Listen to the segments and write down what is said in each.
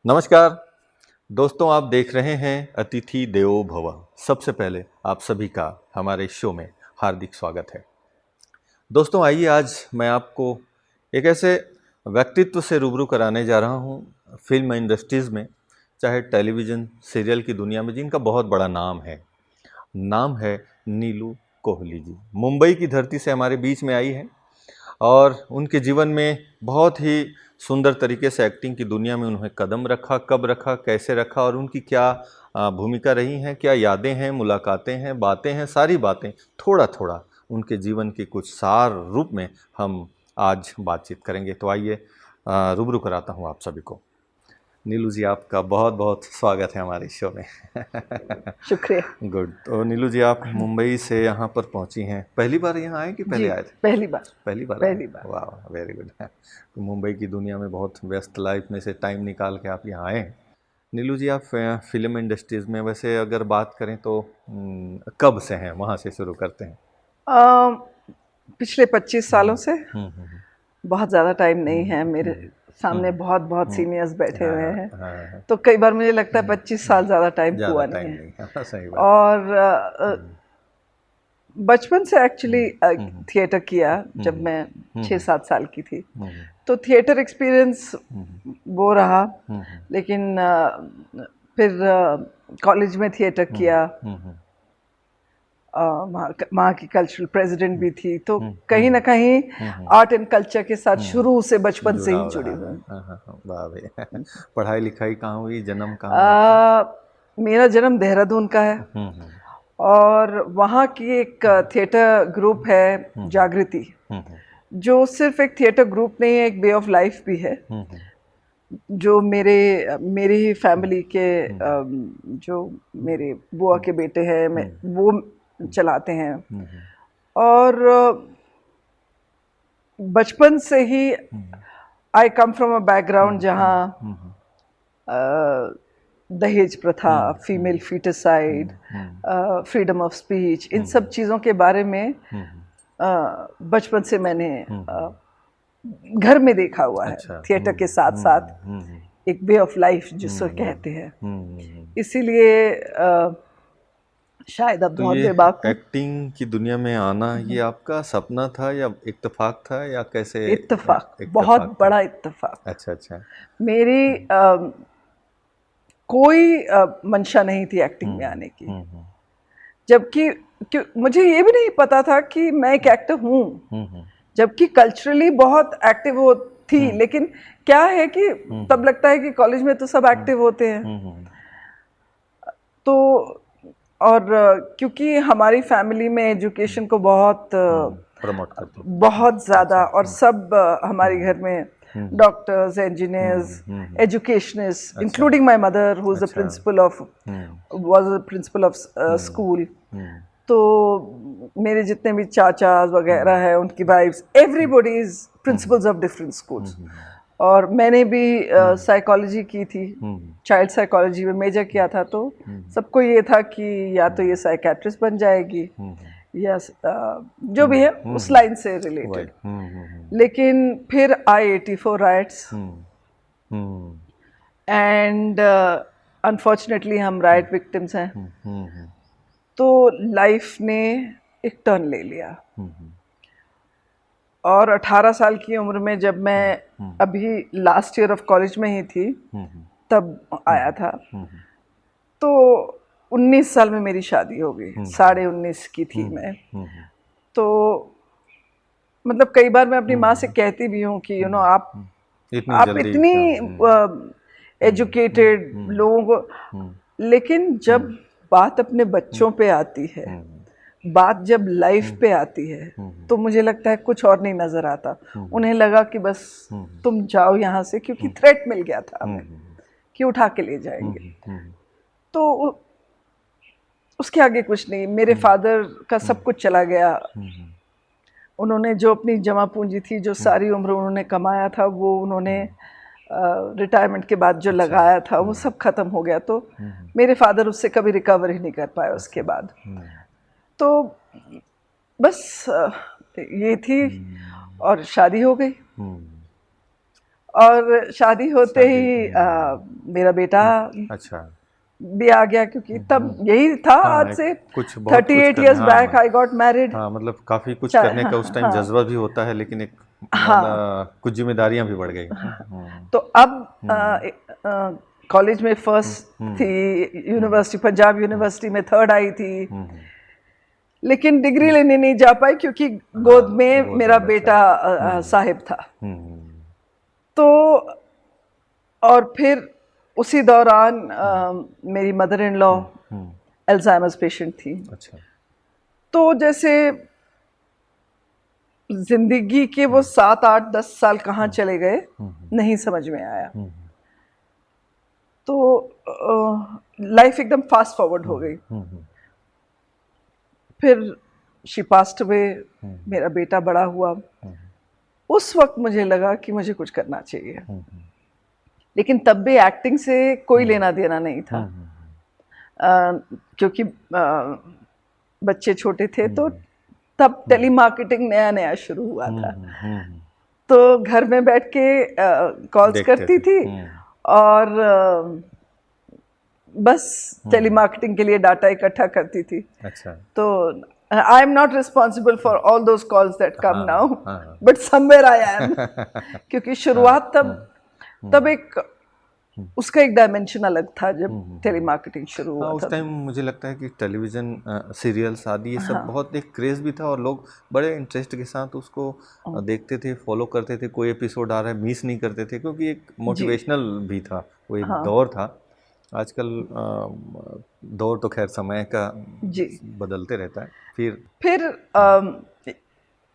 नमस्कार दोस्तों, आप देख रहे हैं अतिथि देवो भव। सबसे पहले आप सभी का हमारे शो में हार्दिक स्वागत है। दोस्तों आइए, आज मैं आपको एक ऐसे व्यक्तित्व से रूबरू कराने जा रहा हूं फिल्म इंडस्ट्रीज़ में, चाहे टेलीविज़न सीरियल की दुनिया में, जिनका बहुत बड़ा नाम है। नाम है नीलू कोहली जी। मुंबई की धरती से हमारे बीच में आई है और उनके जीवन में बहुत ही सुंदर तरीके से एक्टिंग की दुनिया में उन्होंने कदम रखा, कब रखा, कैसे रखा और उनकी क्या भूमिका रही हैं, क्या यादें हैं, मुलाकातें हैं, बातें हैं, सारी बातें थोड़ा थोड़ा उनके जीवन के कुछ सार रूप में हम आज बातचीत करेंगे। तो आइए रूबरू कराता हूँ आप सभी को। नीलू जी, आपका बहुत बहुत स्वागत है हमारे शो में। शुक्रिया। गुड। तो नीलू जी, आप मुंबई से यहाँ पर पहुँची हैं, पहली बार यहाँ आए कि पहले जी, आए थे? पहली बार। पहली बार आए? पहली बार। वाह, वेरी गुड। तो मुंबई की दुनिया में बहुत व्यस्त लाइफ में से टाइम निकाल के आप यहाँ आए हैं। नीलू जी, आप फिल्म इंडस्ट्रीज़ में वैसे अगर बात करें तो कब से हैं, वहाँ से शुरू करते हैं। पिछले 25 सालों से। हम्म। बहुत ज़्यादा टाइम नहीं है, मेरे सामने बहुत बहुत हम्म, सीनियर्स बैठे हुए हाँ हैं, हाँ। तो कई बार मुझे लगता है 25 साल ज़्यादा टाइम ज़्यादा हुआ टाइम नहीं है। नहीं है। हाँ, सही बात। और बचपन से एक्चुअली हम्म, थिएटर किया जब हम्म, मैं हम्म, 6-7 साल की थी, हम्म, तो थिएटर एक्सपीरियंस वो रहा। हम्म, लेकिन फिर कॉलेज में थिएटर किया। हम्म, वहाँ की कल्चरल प्रेसिडेंट भी थी, तो हम्म, कहीं ना कहीं आर्ट एंड कल्चर के साथ शुरू से बचपन से ही जुड़ाव जुड़ी रहा हुई है। हूँ। हाँ हाँ हाँ, वाह भैया। पढ़ाई लिखाई कहाँ हुई, जन्म कहाँ हुआ आपका? मेरा जन्म देहरादून का है हम्म और वहाँ की एक थिएटर ग्रुप है जागृति, हम्म जो सिर्फ एक थिएटर ग्रुप नहीं है, एक वे ऑफ लाइफ भी है, हम्म जो मेरे ही फैमिली के जो मेरे बुआ के बेटे हैं, वो चलाते हैं। और बचपन से ही आई कम फ्रॉम अ बैकग्राउंड जहाँ दहेज प्रथा, female foeticide, freedom of speech, इन सब चीज़ों के बारे में बचपन से मैंने घर में देखा हुआ है। अच्छा। थिएटर के साथ साथ एक वे ऑफ लाइफ जिसको कहते हैं, इसीलिए शायद अब तो बहुत ये बेबाक हूँ। एक्टिंग की दुनिया में आना, ये आपका सपना था या इत्तेफाक था या कैसे? इत्तेफाक, बहुत इत्तेफाक था। बड़ा इत्तेफाक। अच्छा अच्छा। मेरी कोई मंशा नहीं थी एक्टिंग में आने की, हम्म जबकि मुझे ये भी नहीं पता था कि मैं एक एक्टर हूँ, जबकि कल्चरली बहुत एक्टिव हो थी। लेकिन क्या है कि तब लगता है कि कॉलेज में तो सब एक्टिव होते हैं, तो और क्योंकि हमारी फैमिली में एजुकेशन को बहुत प्रमोट करते थे। बहुत ज़्यादा, और सब हमारे घर में doctors, engineers, educationist, including my mother who is a principal of was a principal of school. तो मेरे जितने भी चाचा वगैरह हैं, उनकी wifes, everybody is principals of different schools. और मैंने भी साइकोलॉजी की थी, चाइल्ड साइकोलॉजी में मेजर किया था, तो सबको ये था कि या तो ये साइकेट्रिस्ट बन जाएगी या जो भी है उस लाइन से रिलेटेड। लेकिन फिर आई 84 राइट्स, एंड अनफॉर्चुनेटली हम राइट विक्टिम्स हैं, तो लाइफ ने एक टर्न ले लिया। और 18 साल की उम्र में, जब मैं अभी लास्ट ईयर ऑफ कॉलेज में ही थी, तब आया था। तो 19 साल में मेरी शादी हो गई, 19.5 की थी मैं। तो मतलब कई बार मैं अपनी माँ से कहती भी हूँ कि आप जल्दी इतनी क्या? एजुकेटेड लोगों को, लेकिन जब बात अपने बच्चों पे आती है, बात जब लाइफ पे आती है, तो मुझे लगता है कुछ और नहीं नजर आता। उन्हें लगा कि बस तुम जाओ यहाँ से, क्योंकि थ्रेट मिल गया था हमें कि उठा के ले जाएंगे। तो उसके आगे कुछ नहीं। मेरे फादर का सब कुछ चला गया। उन्होंने जो अपनी जमा पूंजी थी, जो सारी उम्र उन्होंने कमाया था, वो उन्होंने रिटायरमेंट के बाद जो लगाया था, वो सब खत्म हो गया। तो मेरे फादर उससे कभी रिकवर ही नहीं कर पाए उसके बाद। तो बस ये थी, और शादी हो गई। और शादी होते ही मेरा बेटा अच्छा भी आ गया, क्योंकि तब यही था। हाँ, आज से कुछ बहुत कुछ 38 करना, years back I got married. हाँ मतलब काफी कुछ करने का उस टाइम जज्बा भी होता है, लेकिन एक कुछ जिम्मेदारियां भी बढ़ गई। तो अब कॉलेज में फर्स्ट थी, यूनिवर्सिटी पंजाब यूनिवर्सिटी में थर्ड आई थी, लेकिन डिग्री लेने नहीं जा पाई क्योंकि गोद में मेरा बेटा साहिब था। तो और फिर उसी दौरान मेरी mother in law Alzheimer's patient थी। अच्छा। तो जैसे जिंदगी के वो 7-8-10 साल कहाँ चले गए नहीं समझ में आया। तो लाइफ एकदम फास्ट फॉरवर्ड हो गई। फिर शी पास्ट अवे, मेरा बेटा बड़ा हुआ। उस वक्त मुझे लगा कि मुझे कुछ करना चाहिए, लेकिन तब भी एक्टिंग से कोई लेना देना नहीं था। क्योंकि बच्चे छोटे थे, तो तब टेलीमार्केटिंग नया नया शुरू हुआ था। तो घर में बैठ के कॉल्स करती थी और बस टेलीमार्केटिंग के लिए डाटा इकट्ठा करती थी। अच्छा। तो I am not responsible for all those calls that come now, but somewhere I am. क्योंकि शुरुआत तब एक उसका एक डायमेंशन अलग था जब टेलीमार्केटिंग शुरू हुआ उस था। टाइम मुझे लगता है कि टेलीविज़न सीरियल्स आदि ये सब बहुत एक क्रेज़ भी था, और लोग बड़े इंटरेस्ट के साथ उसको देखते थे, फॉलो करते थे। कोई एपिसोड आ रहा है मिस नहीं करते थे, क्योंकि एक मोटिवेशनल भी था, वो एक दौर था। आजकल दौर तो खैर समय का बदलते रहता है। फिर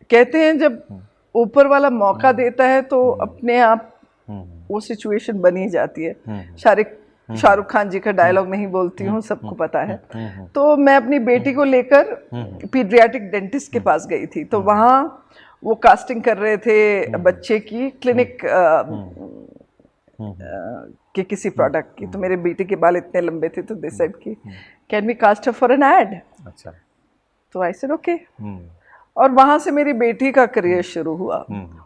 कहते हैं जब ऊपर वाला मौका देता है तो अपने आप वो सिचुएशन बनी जाती है। शाहरुख खान जी का डायलॉग नहीं बोलती हूँ, सबको पता है। तो मैं अपनी बेटी को लेकर पीडियाट्रिक डेंटिस्ट के पास गई थी। तो वहाँ वो कास्टिंग कर रहे थे बच्चे की, क्लिनिक के किसी प्रोडक्ट की। तो मेरे बेटे के बाल इतने लंबे थे, तो दे सेड कि can we cast her for an ad. अच्छा। तो आई सेड ओके। और वहाँ से मेरी बेटी का करियर शुरू हुआ।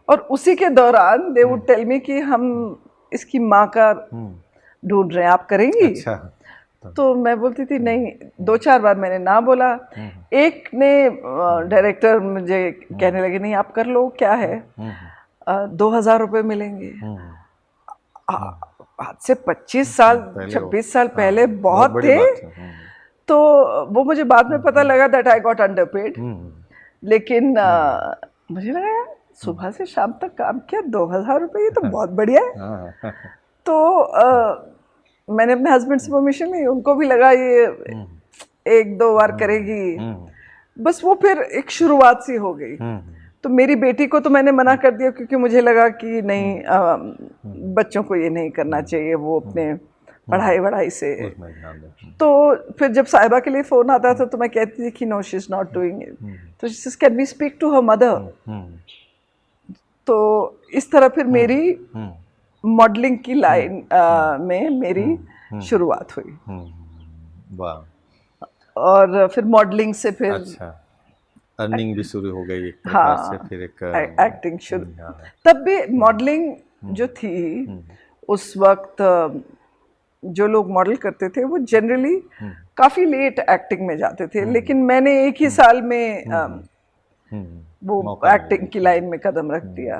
और उसी के दौरान दे वुड टेल मी कि हम इसकी माँ का ढूंढ रहे हैं, आप करेंगी? अच्छा। तो मैं बोलती थी नहीं। 2-4 बार मैंने ना बोला। एक ने डायरेक्टर मुझे कहने लगे नहीं आप कर लो, क्या है, 2000 रुपये मिलेंगे। आज से 25 साल 26 साल पहले बहुत थे। तो वो मुझे बाद में पता लगा दैट आई गॉट अंडरपेड। लेकिन मुझे लगा यार सुबह से शाम तक काम किया, 2000 रुपये, ये तो बहुत बढ़िया है। तो मैंने अपने हस्बैंड से परमिशन ली, उनको भी लगा ये 1-2 बार करेगी, बस वो फिर एक शुरुआत सी हो गई। तो मेरी बेटी को तो मैंने मना कर दिया, क्योंकि मुझे लगा कि नहीं बच्चों को ये नहीं करना चाहिए, वो अपने पढ़ाई से। तो फिर जब साहिबा के लिए फ़ोन आता था तो मैं कहती थी कि no she is not doing it. तो she said can we speak to her mother. तो इस तरह फिर मेरी मॉडलिंग की लाइन में मेरी शुरुआत हुई। और फिर मॉडलिंग से फिर अर्निंग भी शुरू हो गई एक प्रकार से। फिर एक एक्टिंग शुरू। तब भी मॉडलिंग जो थी उस वक्त, जो लोग मॉडल करते थे वो जनरली काफ़ी लेट एक्टिंग में जाते थे, लेकिन मैंने एक ही साल में वो एक्टिंग की लाइन में कदम रख दिया।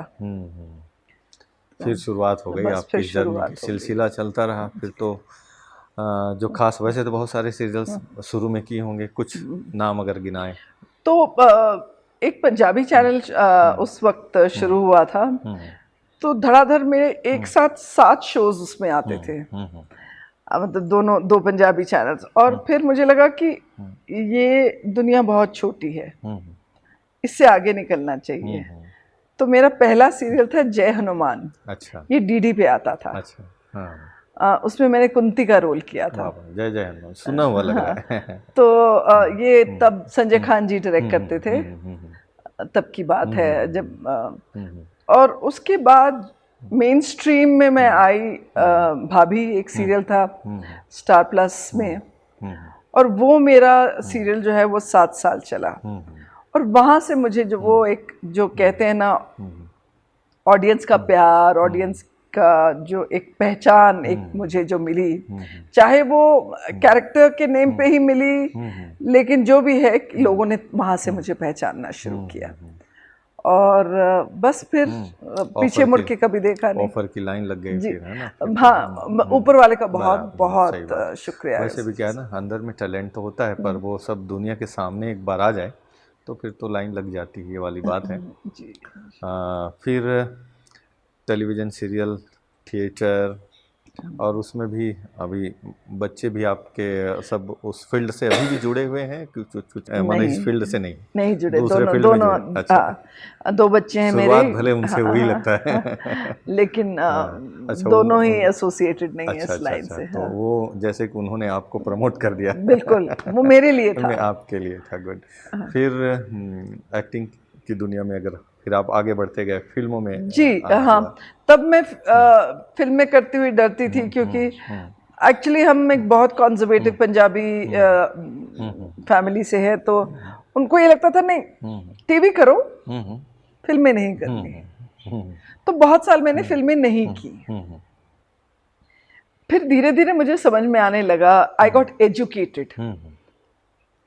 फिर शुरुआत हो गई आपकी जर्नी, सिलसिला चलता रहा। फिर तो जो खास, वैसे तो बहुत सारे सीरियल्स शुरू में किए होंगे, कुछ नाम अगर गिनाएं तो एक पंजाबी चैनल उस वक्त शुरू हुआ था। तो धड़ाधड़ मेरे एक साथ 7 शोज उसमें आते थे, मतलब दो पंजाबी चैनल्स। और फिर मुझे लगा कि ये दुनिया बहुत छोटी है, इससे आगे निकलना चाहिए। तो मेरा पहला सीरियल था जय हनुमान। अच्छा। ये डीडी पे आता था। अच्छा। उसमें मैंने कुंती का रोल किया था। जय जय हनुमान सुना हुआ लग रहा है। तो ये तब संजय खान जी डायरेक्ट करते थे, तब की बात है जब। और उसके बाद मेन स्ट्रीम में मैं आई, भाभी एक सीरियल था स्टार प्लस में, और वो मेरा सीरियल जो है वो 7 साल चला। और वहाँ से मुझे जो वो एक जो कहते हैं ना ऑडियंस का प्यार, ऑडियंस का जो एक पहचान एक मुझे जो मिली, चाहे वो कैरेक्टर के नेम पे ही मिली, लेकिन जो भी है लोगों ने वहाँ से मुझे पहचानना शुरू किया। और बस फिर पीछे मुड़ के कभी देखा नहीं। ऑफर की लाइन लग गई फिर, है ना? हाँ, ऊपर वाले का बहुत बहुत शुक्रिया। वैसे भी क्या है ना, अंदर में टैलेंट तो होता है, पर वो सब दुनिया के सामने एक बार आ जाए तो फिर तो लाइन लग जाती है, ये वाली बात है जी। फिर टेलीविज़न सीरियल, थिएटर, और उसमें भी अभी बच्चे भी आपके सब उस फील्ड से अभी भी जुड़े हुए हैं? कुछ मतलब इस फील्ड से नहीं जुड़े, दूसरे फील्ड में जुड़े? अच्छा, दो बच्चे हैं मेरे। शुरुआत भले उनसे हुई लगता है लेकिन अच्छा, दोनों ही एसोसिएटेड नहीं है अच्छा, इस लाइन से। तो वो जैसे कि उन्होंने आपको प्रमोट कर दिया। बिल्कुल, वो मेरे लिए था। आपके लिए था, गुड। फिर एक्टिंग की दुनिया में अगर फिर आप आगे बढ़ते गए फिल्मों में? जी हाँ, तब मैं फिल्में करती हुई डरती थी, क्योंकि एक्चुअली हम एक बहुत कंजर्वेटिव पंजाबी फैमिली से है, तो उनको ये लगता था नहीं टीवी करो, फिल्में नहीं करनी। तो बहुत साल मैंने फिल्में नहीं की। फिर धीरे धीरे मुझे समझ में आने लगा, I got educated.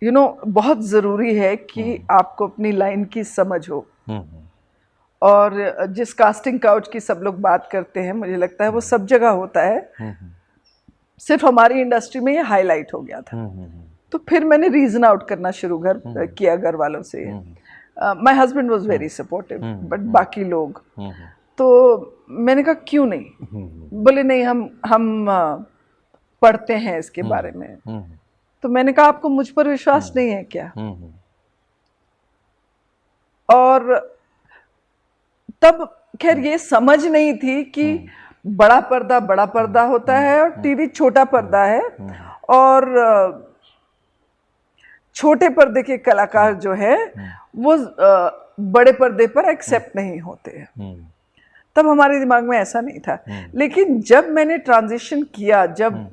You know, बहुत ज़रूरी है कि आपको अपनी लाइन की समझ हो। और जिस कास्टिंग काउच की सब लोग बात करते हैं, मुझे लगता है वो सब जगह होता है, सिर्फ हमारी इंडस्ट्री में ये हाईलाइट हो गया था। तो फिर मैंने रीजन आउट करना शुरू किया घर वालों से। My husband was very supportive, but बाकी लोग, तो मैंने कहा क्यों नहीं। बोले नहीं, हम पढ़ते हैं इसके बारे में। तो मैंने कहा आपको मुझ पर विश्वास नहीं है क्या? और तब खैर ये समझ नहीं थी कि बड़ा पर्दा होता है और टीवी छोटा पर्दा है, और छोटे पर्दे के कलाकार जो है वो बड़े पर्दे पर एक्सेप्ट नहीं होते हैं। तब हमारे दिमाग में ऐसा नहीं था। लेकिन जब मैंने ट्रांजिशन किया, जब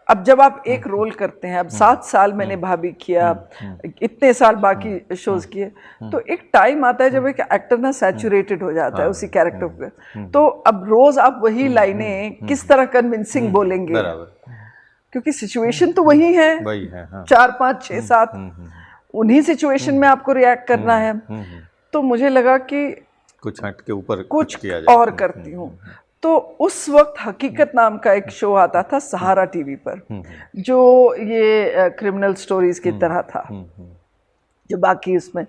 अब जब आप एक रोल करते हैं, अब 7 साल मैंने भाभी किया, इतने साल बाकी शोज किए, तो एक टाइम आता है जब एक एक्टर ना सैचुरेटेड हो जाता है उसी कैरेक्टर पे। तो अब रोज आप वही लाइनें किस तरह कन्विंसिंग बोलेंगे, क्योंकि सिचुएशन तो वही है, 4 5 6 7 उन्हीं सिचुएशन में आपको रिएक्ट करना है। तो मुझे लगा कि कुछ हट के ऊपर कुछ किया जाए। और करती हूँ। तो उस वक्त हकीकत नाम का एक शो आता था सहारा टीवी पर, जो ये क्रिमिनल स्टोरीज की तरह था, जो बाकी उसमें।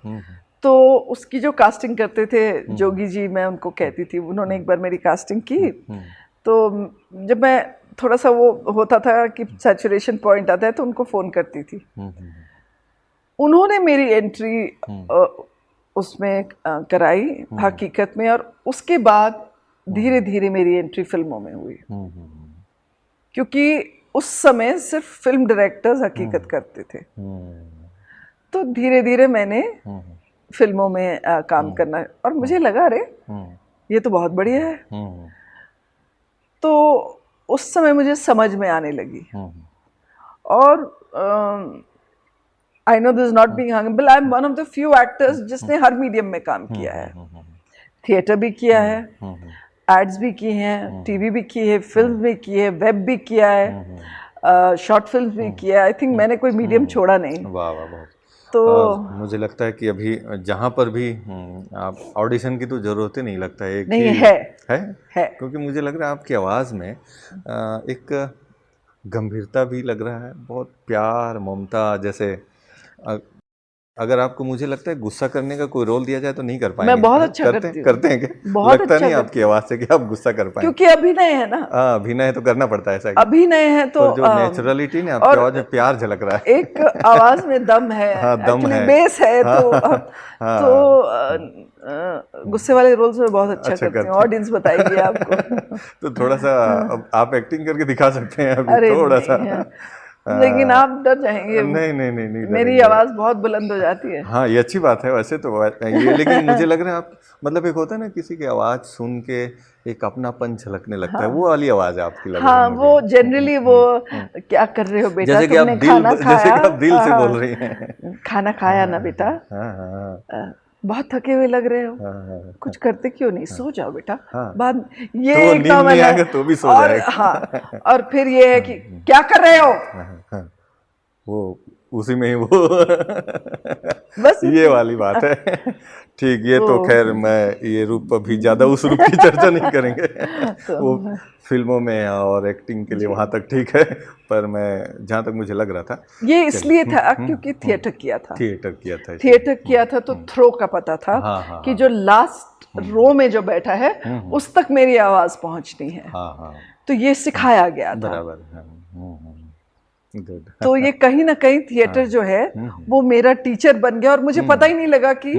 तो उसकी जो कास्टिंग करते थे जोगी जी, मैं उनको कहती थी, उन्होंने एक बार मेरी कास्टिंग की। तो जब मैं थोड़ा सा वो होता था कि सैचुरेशन पॉइंट आता है, तो उनको फ़ोन करती थी। उन्होंने मेरी एंट्री उसमें कराई हकीकत में, और उसके बाद धीरे धीरे मेरी एंट्री फिल्मों में हुई, क्योंकि उस समय सिर्फ फिल्म डायरेक्टर्स हकीकत करते थे। तो धीरे धीरे मैंने फिल्मों में काम करना, और मुझे लगा अरे ये तो बहुत बढ़िया है। तो उस समय मुझे समझ में आने लगी। और I know this is not being humble, I am one of the few actors जिसने हर मीडियम में काम किया है। थिएटर भी किया है, एड्स भी की हैं, टीवी भी की है, फिल्म भी की है, वेब भी किया है, शॉर्ट फिल्म भी किया है। आई थिंक मैंने कोई मीडियम छोड़ा नहीं। वाह वाह वाह। तो मुझे लगता है कि अभी जहाँ पर भी आप ऑडिशन की तो ज़रूरत ही नहीं लगता है, नहीं है, क्योंकि मुझे लग रहा है आपकी आवाज़ में एक गंभीरता भी लग रहा है, बहुत प्यार ममता। जैसे अगर आपको, मुझे लगता है गुस्सा करने का कोई रोल दिया जाए तो नहीं कर पाएंगे। मैं बहुत अच्छा करते हैं क्या? बहुत लगता अच्छा नहीं आपकी आवाज़ से कि आप गुस्सा कर पाएंगे, क्योंकि अभिनय है ना। अभिनय तो करना पड़ता है, ऐसा अभिनय है तो जो नेचुरलिटी ने आपकी आवाज़ में प्यार झलक रहा है। एक आवाज़ में दम है, हाँ, दम है, बेस है। तो गुस्से वाले रोल्स में बहुत अच्छा करती हूँ, ऑडियंस बताएगी आपको। तो थोड़ा सा आप एक्टिंग करके दिखा सकते हैं अभी, थोड़ा सा। लेकिन आप डर जाएंगे। नहीं, मेरी आवाज़ बहुत बुलंद हो जाती है। हाँ, ये अच्छी बात है वैसे तो ये, लेकिन मुझे लग रहा है आप, मतलब एक होता है ना किसी की आवाज़ सुन के एक अपनापन झलकने लगता है, वो वाली आवाज़ है आपकी लग रही है। हाँ, वो जनरली वो क्या कर रहे हो बेटा, जैसे कि आप दिल से बोल रही हैं। खाना खाया ना बेटा। बहुत थके हुए लग रहे हो, हाँ, कुछ करते क्यों नहीं, सो जाओ बेटा, हाँ। बाद तो ये वो एक नींद कॉमन नहीं है। आएगा तो भी सो और जाएगा। हाँ, और फिर ये है कि क्या कर रहे हो, हाँ, वो उसी में ही वो बस ये वाली बात है। ठीक, ये तो तो खैर मैं ये रूप अभी ज़्यादा उस रूप की चर्चा नहीं करेंगे। तो वो फिल्मों में और एक्टिंग के लिए जी, वहाँ तक ठीक है, पर मैं जहाँ तक मुझे लग रहा था। ये चलिए। इसलिए था क्योंकि थिएटर किया था, थिएटर किया था इसलिए। थिएटर किया था तो थ्रो का पता था हाँ, हाँ, कि हाँ। जो लास्ट रो में जो बैठा है उस तक मेरी आवाज पहुंचनी है, हाँ, हाँ, तो ये सिखाया गया था। बराबर है। गुड। तो ये कहीं ना कहीं थिएटर जो है वो मेरा टीचर बन गया, और मुझे पता ही नहीं लगा कि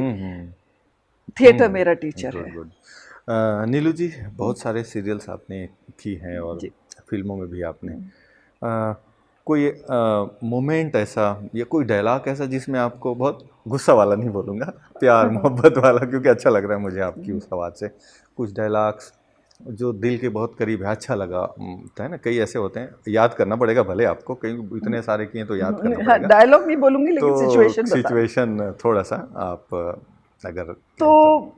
थिएटर मेरा टीचर गुड है। गुड। नीलू जी, बहुत सारे सीरियल्स आपने की हैं और जी। फिल्मों में भी आपने कोई मोमेंट ऐसा या कोई डायलॉग ऐसा जिसमें आपको बहुत गुस्सा वाला नहीं बोलूँगा, प्यार मोहब्बत वाला, क्योंकि अच्छा लग रहा है मुझे आपकी उस आवाज़ से, कुछ डायलॉग्स जो दिल के बहुत करीब है, अच्छा लगा। है ना, कई ऐसे होते हैं, याद करना पड़ेगा भले आपको, कई इतने सारे किए तो याद करना हाँ, पड़ेगा। डायलॉग नहीं बोलूंगी लेकिन तो सिचुएशन बता। सिचुएशन थोड़ा सा आप अगर तो कहें तो।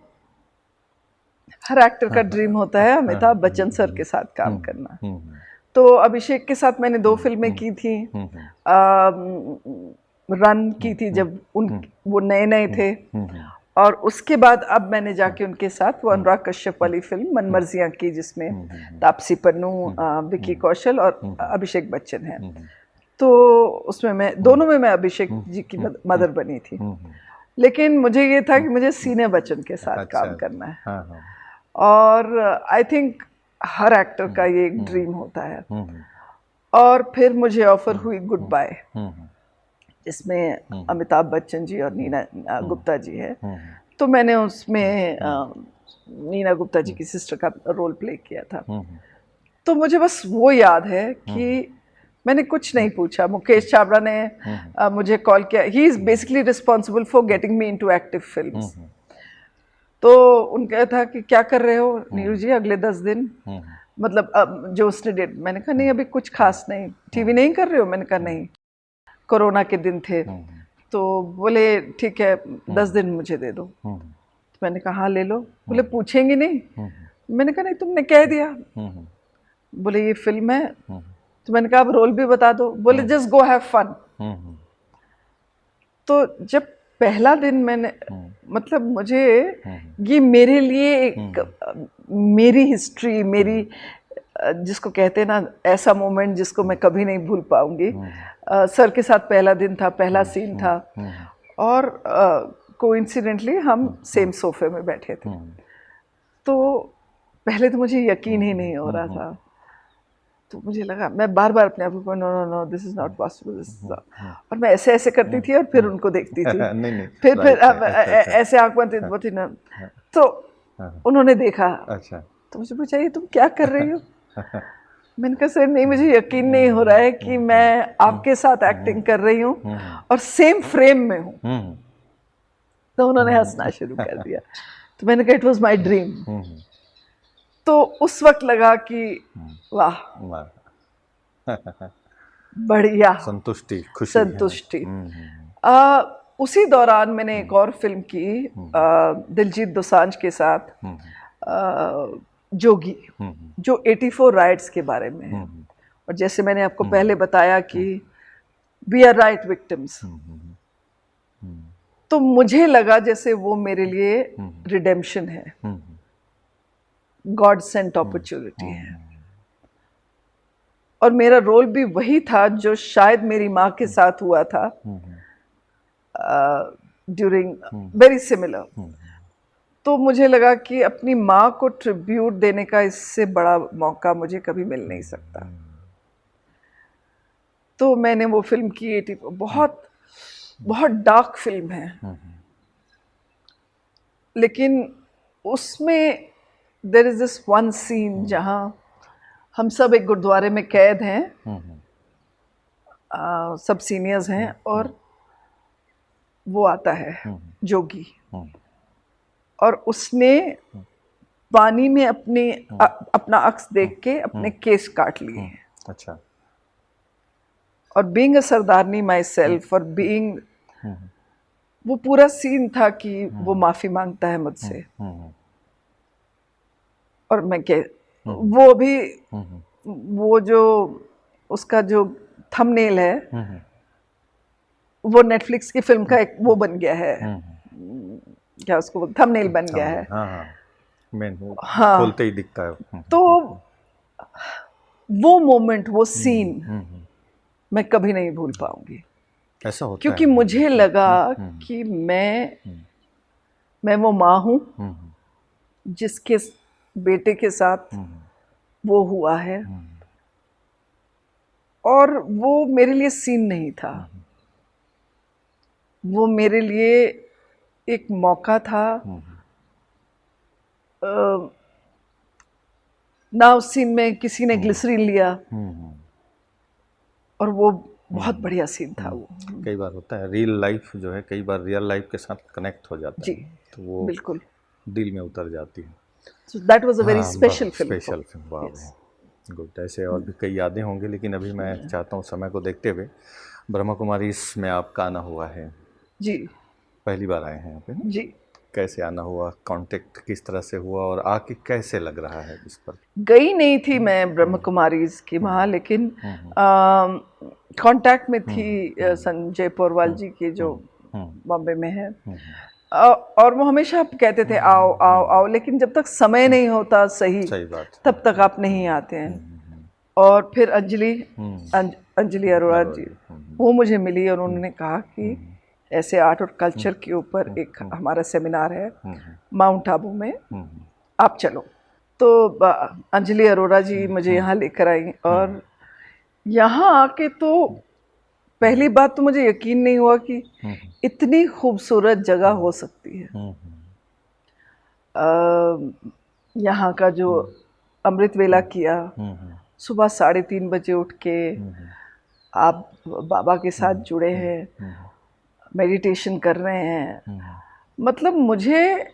हर एक्टर का ड्रीम होता है अमिताभ बच्चन सर के साथ काम करना। हम्म, तो अभिषेक के साथ मैंने 2 फिल्में की थी। रन की थी जब वो नए नए थे, और उसके बाद अब मैंने जाके उनके साथ वो अनुराग कश्यप वाली फिल्म मनमर्जियाँ की, जिसमें तापसी पन्नू, विकी कौशल और अभिषेक बच्चन है। तो उसमें मैं दोनों में मैं अभिषेक जी की मदर बनी थी। लेकिन मुझे ये था कि मुझे सीने बच्चन के साथ अच्छा, काम करना है, हाँ, हाँ, और आई थिंक हर एक्टर का ये एक ड्रीम होता है। और फिर मुझे ऑफर हुई गुड बाय, जिसमें अमिताभ बच्चन जी और नीना गुप्ता जी है। तो मैंने उसमें नीना गुप्ता जी की सिस्टर का रोल प्ले किया था। तो मुझे बस वो याद है कि मैंने कुछ नहीं पूछा, मुकेश छाबड़ा ने मुझे कॉल किया। He is basically responsible for getting me into active films. तो उनका था कि क्या कर रहे हो नीरू जी अगले 10 दिन, मतलब जो उसने डेट। मैंने कहा नहीं, अभी कुछ खास नहीं। टीवी नहीं कर रहे हो? मैंने कहा नहीं, कोरोना के दिन थे। तो बोले ठीक है 10 दिन मुझे दे दो। तो मैंने कहा हाँ ले लो। बोले पूछेंगे नहीं? मैंने कहा नहीं, तुमने कह दिया। बोले ये फिल्म है। तो मैंने कहा अब रोल भी बता दो। बोले जस्ट गो हैव फन। तो जब पहला दिन मैंने, मतलब मुझे ये मेरे लिए एक मेरी हिस्ट्री, मेरी जिसको कहते हैं ना ऐसा मोमेंट जिसको मैं कभी नहीं भूल पाऊंगी। सर के साथ पहला दिन था, पहला सीन था, और कोइंसिडेंटली हम सेम सोफे में बैठे थे। तो पहले तो मुझे यकीन ही नहीं हो रहा था। तो मुझे लगा, मैं बार बार अपने आप को no no no this is not possible, और मैं ऐसे ऐसे करती थी और फिर उनको देखती थी। नहीं नहीं, फिर अब ऐसे आंख बंद थी ना। तो उन्होंने देखा। अच्छा, तो मुझे पूछा ये तुम क्या कर रही हो? मैंने कहा सर नहीं, मुझे यकीन नहीं हो रहा है कि मैं आपके साथ एक्टिंग कर रही हूँ और सेम फ्रेम में हूँ। तो उन्होंने हंसना शुरू कर दिया। तो मैंने कहा इट वॉज माई ड्रीम। तो उस वक्त लगा कि वाह, बढ़िया, संतुष्टि, खुशी, संतुष्टि। उसी दौरान मैंने एक और फिल्म की दिलजीत दोसांझ के साथ, जोगी, जो 84 राइट्स के बारे में है। और जैसे मैंने आपको पहले बताया कि वी आर राइट विक्टिम्स, तो मुझे लगा जैसे वो मेरे लिए रिडेम्पशन है, गॉड सेंट अपॉर्चुनिटी है। और मेरा रोल भी वही था जो शायद मेरी माँ के साथ हुआ था ड्यूरिंग वेरी सिमिलर। तो मुझे लगा कि अपनी माँ को ट्रिब्यूट देने का इससे बड़ा मौका मुझे कभी मिल नहीं सकता। तो मैंने वो फिल्म की, 84, बहुत बहुत डार्क फिल्म है, लेकिन उसमें there is this one scene जहाँ हम सब एक गुरुद्वारे में कैद हैं, सब सीनियर्स हैं, और वो आता है जोगी, और उसने पानी में अपना अक्स देख के अपने केस काट लिए हैं। अच्छा, और being a Sardarni my self, और बीइंग वो पूरा सीन था कि वो माफी मांगता है मुझसे, और मैं वो भी वो जो उसका जो थंबनेल है वो नेटफ्लिक्स की फिल्म का एक वो बन गया है, क्या उसको थंबनेल बन गया है। हाँ, खोलते ही दिखता है। तो वो मोमेंट, वो सीन मैं कभी नहीं भूल पाऊंगी, ऐसा होता क्योंकि है। मुझे लगा कि मैं वो माँ हूँ जिसके बेटे के साथ वो हुआ है, और वो मेरे लिए सीन नहीं था, वो मेरे लिए एक मौका था। ना उस सीन में किसी ने ग्लिसरीन लिया, और वो बहुत बढ़िया सीन था वो। कई बार होता है, रियल लाइफ जो है कई बार रियल लाइफ के साथ कनेक्ट हो जाता जी, है, तो वो बिल्कुल दिल में उतर जाती है। So that was a very special film. Special film, वाह गुड। ऐसे और भी कई यादें होंगी, लेकिन अभी मैं चाहता हूँ समय को देखते हुए, ब्रह्मा कुमारी में आपका आना हुआ है, जी पहली बार आए हैं यहाँ पे ना? जी, कैसे आना हुआ, कांटेक्ट किस तरह से हुआ, और आके कैसे लग रहा है इस पर? गई नहीं थी मैं ब्रह्म कुमारी की वहाँ, लेकिन कांटेक्ट में थी संजय पोरवाल जी की, जो बॉम्बे में है, और वो हमेशा कहते थे आओ आओ आओ, लेकिन जब तक समय नहीं होता सही बात, तब तक आप नहीं आते हैं। और फिर अंजलि अरोड़ा जी, वो मुझे मिली और उन्होंने कहा कि ऐसे आर्ट और कल्चर के ऊपर एक हमारा सेमिनार है माउंट आबू में, आप चलो। तो अंजलि अरोड़ा जी मुझे यहाँ लेकर आई, और यहाँ आके तो पहली बात तो मुझे यकीन नहीं हुआ कि इतनी खूबसूरत जगह हो सकती है। यहाँ का जो अमृत वेला किया, सुबह 3:30 बजे उठ के आप बाबा के साथ जुड़े हैं, मेडिटेशन कर रहे हैं, मतलब मुझे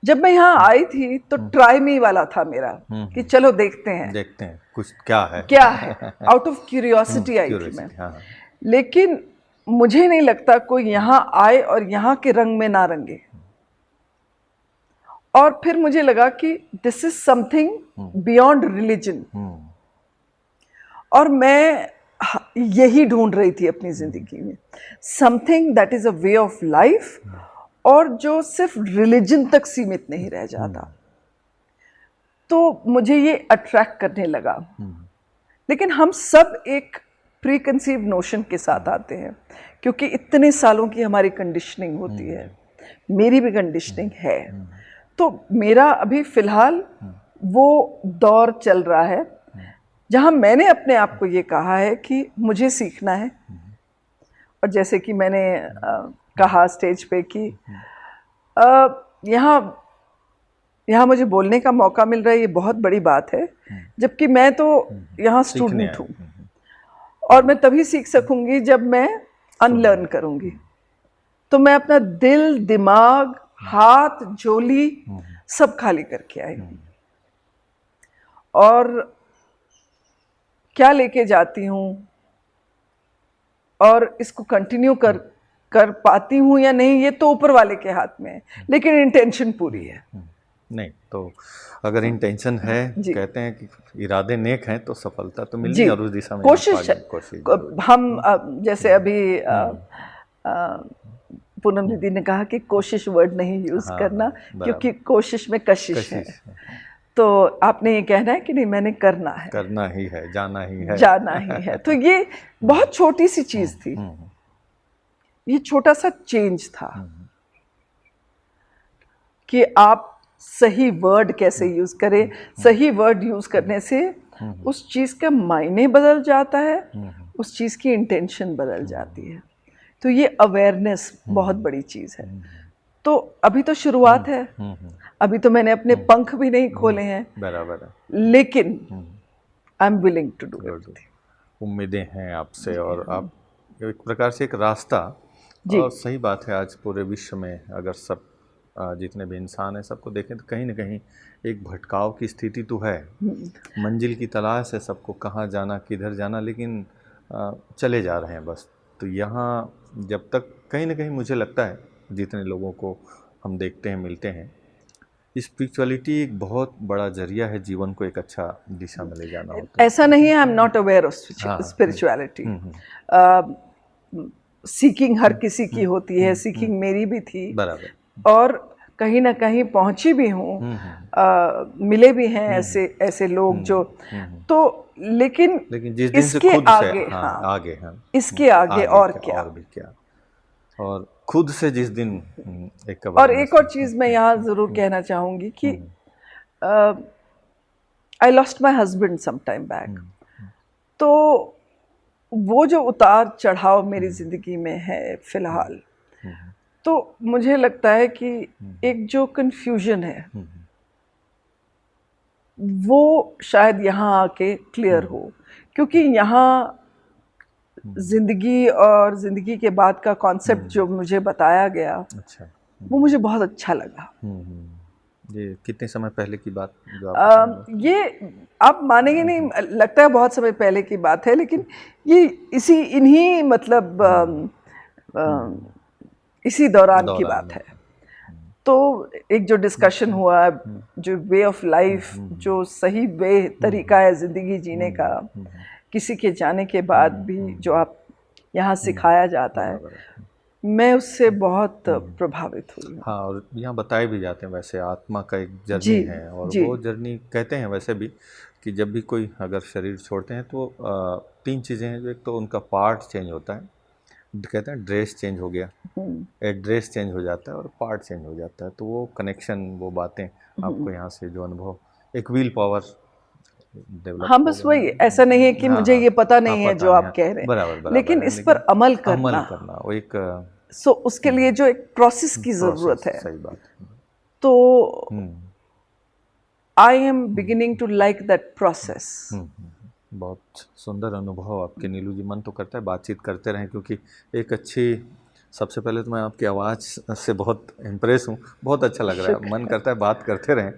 जब मैं यहाँ आई थी तो ट्राई मी वाला था मेरा, कि चलो देखते हैं कुछ क्या है आउट ऑफ क्यूरियोसिटी आई थी मैं। लेकिन मुझे नहीं लगता कोई यहाँ आए और यहाँ के रंग में ना रंगे, और फिर मुझे लगा कि this is something beyond religion, और मैं यही ढूंढ रही थी अपनी जिंदगी में, something that is a way of life, और जो सिर्फ रिलीजन तक सीमित नहीं रह जाता। तो मुझे ये अट्रैक्ट करने लगा। लेकिन हम सब एक प्री कंसीव नोशन के साथ आते हैं, क्योंकि इतने सालों की हमारी कंडीशनिंग होती है, मेरी भी कंडीशनिंग है। तो मेरा अभी फिलहाल वो दौर चल रहा है जहाँ मैंने अपने आप को ये कहा है कि मुझे सीखना है, और जैसे कि मैंने कहा स्टेज पे कि यहाँ मुझे बोलने का मौका मिल रहा है, ये बहुत बड़ी बात है, जबकि मैं तो यहाँ स्टूडेंट हूँ, और मैं तभी सीख सकूंगी जब मैं अनलर्न करूंगी। तो मैं अपना दिल, दिमाग, हाथ, झोली सब खाली करके आई हूँ, और क्या लेके जाती हूँ और इसको कंटिन्यू कर पाती हूँ या नहीं, ये तो ऊपर वाले के हाथ में है, लेकिन इंटेंशन पूरी है। नहीं तो अगर इंटेंशन है, कहते हैं कि इरादे नेक हैं तो सफलता तो मिलनी है, और उस दिशा में कोशिश है। हम जैसे अभी पूनम दीदी ने कहा कि कोशिश वर्ड नहीं यूज करना, क्योंकि कोशिश में कशिश है। तो आपने ये कहना है कि नहीं, मैंने करना ही है, जाना ही है। तो ये बहुत छोटी सी चीज थी, ये छोटा सा चेंज था कि आप सही वर्ड कैसे यूज करें। सही वर्ड यूज करने से उस चीज का मायने बदल जाता है, उस चीज की इंटेंशन बदल जाती है। तो ये अवेयरनेस बहुत बड़ी चीज है। तो अभी तो शुरुआत है, अभी तो मैंने अपने पंख भी नहीं खोले हैं, बराबर है, लेकिन I am willing to do it. उम्मीदें हैं आपसे, और आप एक प्रकार से एक रास्ता, और सही बात है, आज पूरे विश्व में अगर सब जितने भी इंसान हैं सबको देखें तो कहीं ना कहीं एक भटकाव की स्थिति तो है, मंजिल की तलाश है सबको, कहाँ जाना, किधर जाना, लेकिन चले जा रहे हैं बस, तो यहाँ जब तक कहीं ना कहीं मुझे लगता है जितने लोगों को हम देखते हैं मिलते हैं, स्पिरिचुअलिटी एक बहुत बड़ा जरिया है जीवन को एक अच्छा दिशा में ले जाना होता है। ऐसा नहीं है, I am not aware of हाँ, स्पिरिचुअलिटी। सीकिंग हर किसी की होती है, सीकिंग मेरी भी थी, बराबर। और कहीं ना कहीं पहुंची भी हूँ, मिले भी हैं ऐसे लोग जो, तो लेकिन जिस दिन से इसके खुद आगे, से हाँ, आगे, हाँ, इसके आगे और क्या, और भी क्या, और खुद से जिस दिन एक और एक और चीज मैं यहाँ जरूर कहना चाहूंगी कि I lost my husband some time back. तो वो जो उतार चढ़ाव मेरी जिंदगी में है फिलहाल, तो मुझे लगता है कि एक जो कंफ्यूजन है वो शायद यहाँ आके क्लियर हो, क्योंकि यहाँ जिंदगी और जिंदगी के बाद का कॉन्सेप्ट जो मुझे बताया गया, अच्छा, वो मुझे बहुत अच्छा लगा। ये कितने समय पहले की बात जो आप ये आप मानेंगे नहीं, लगता है बहुत समय पहले की बात है, लेकिन ये इन्हीं मतलब इसी दौरान की बात है। तो एक जो डिस्कशन हुआ, जो वे ऑफ लाइफ, जो सही वे तरीका है ज़िंदगी जीने का, किसी के जाने के बाद भी जो आप यहाँ सिखाया जाता है, मैं उससे बहुत प्रभावित हुई। हाँ, और यहाँ बताए भी जाते हैं वैसे आत्मा का एक जर्नी है, और वो जर्नी कहते हैं वैसे भी कि जब भी कोई अगर शरीर छोड़ते हैं तो 3 चीज़ें हैं, जो एक तो उनका पार्ट चेंज होता है, कहते हैं ड्रेस चेंज हो गया, एड्रेस चेंज हो जाता है और पार्ट चेंज हो जाता है। तो वो कनेक्शन, वो बातें आपको यहाँ से जो अनुभव, एक विल पावर डेवलप। हाँ, बस वही, ऐसा नहीं है कि मुझे ये पता नहीं है जो आप कह रहे हैं, बराबर, लेकिन इस पर अमल करना, वो एक उसके लिए जो एक प्रोसेस की जरूरत है। सही बात। तो I am beginning to like that process. बहुत सुंदर अनुभव आपके नीलू जी। मन तो करता है बातचीत करते रहें, क्योंकि एक अच्छी, सबसे पहले तो मैं आपकी आवाज़ से बहुत इम्प्रेस हूँ, बहुत अच्छा लग रहा है, मन करता है बात करते रहें,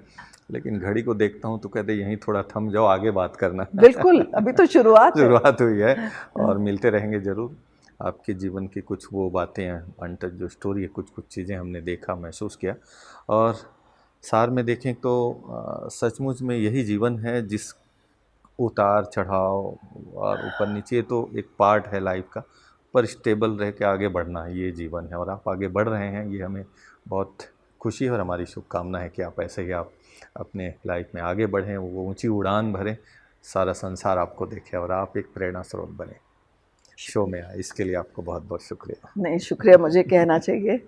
लेकिन घड़ी को देखता हूँ तो कहते यहीं थोड़ा थम जाओ, आगे बात करना। बिल्कुल, अभी तो शुरुआत हुई है, और मिलते रहेंगे ज़रूर। आपके जीवन की कुछ वो बातें हैं, अनटच जो स्टोरी है, कुछ चीज़ें हमने देखा, महसूस किया, और सार में देखें तो सचमुच में यही जीवन है, जिस उतार चढ़ाव और ऊपर नीचे तो एक पार्ट है लाइफ का, पर स्टेबल रह के आगे बढ़ना ये जीवन है, और आप आगे बढ़ रहे हैं, ये हमें बहुत खुशी है, और हमारी शुभकामना है कि आप ऐसे ही आप अपने लाइफ में आगे बढ़ें, वो ऊंची उड़ान भरें, सारा संसार आपको देखे, और आप एक प्रेरणा स्रोत बने। शो में आए, इसके लिए आपको बहुत बहुत शुक्रिया। नहीं, शुक्रिया मुझे कहना चाहिए।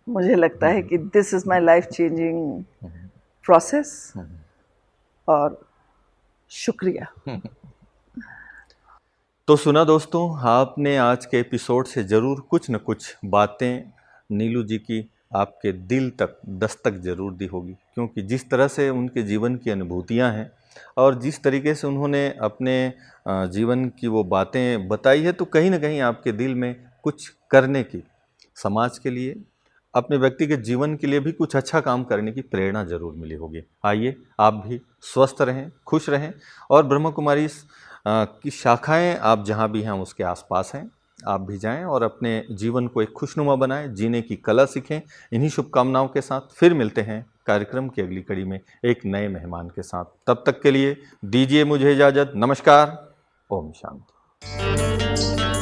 मुझे लगता है कि this is my life changing process, और शुक्रिया। तो सुना दोस्तों, आपने आज के एपिसोड से ज़रूर कुछ न कुछ बातें नीलू जी की आपके दिल तक दस्तक ज़रूर दी होगी, क्योंकि जिस तरह से उनके जीवन की अनुभूतियां हैं और जिस तरीके से उन्होंने अपने जीवन की वो बातें बताई है, तो कहीं ना कहीं आपके दिल में कुछ करने की, समाज के लिए, अपने व्यक्तिगत जीवन के लिए भी कुछ अच्छा काम करने की प्रेरणा जरूर मिली होगी। आइए आप भी स्वस्थ रहें, खुश रहें, और ब्रह्म कुमारी की शाखाएं आप जहां भी हैं उसके आसपास हैं, आप भी जाएं और अपने जीवन को एक खुशनुमा बनाएं, जीने की कला सीखें। इन्हीं शुभकामनाओं के साथ फिर मिलते हैं कार्यक्रम की अगली कड़ी में एक नए मेहमान के साथ। तब तक के लिए दीजिए मुझे इजाज़त। नमस्कार। ओम शांति।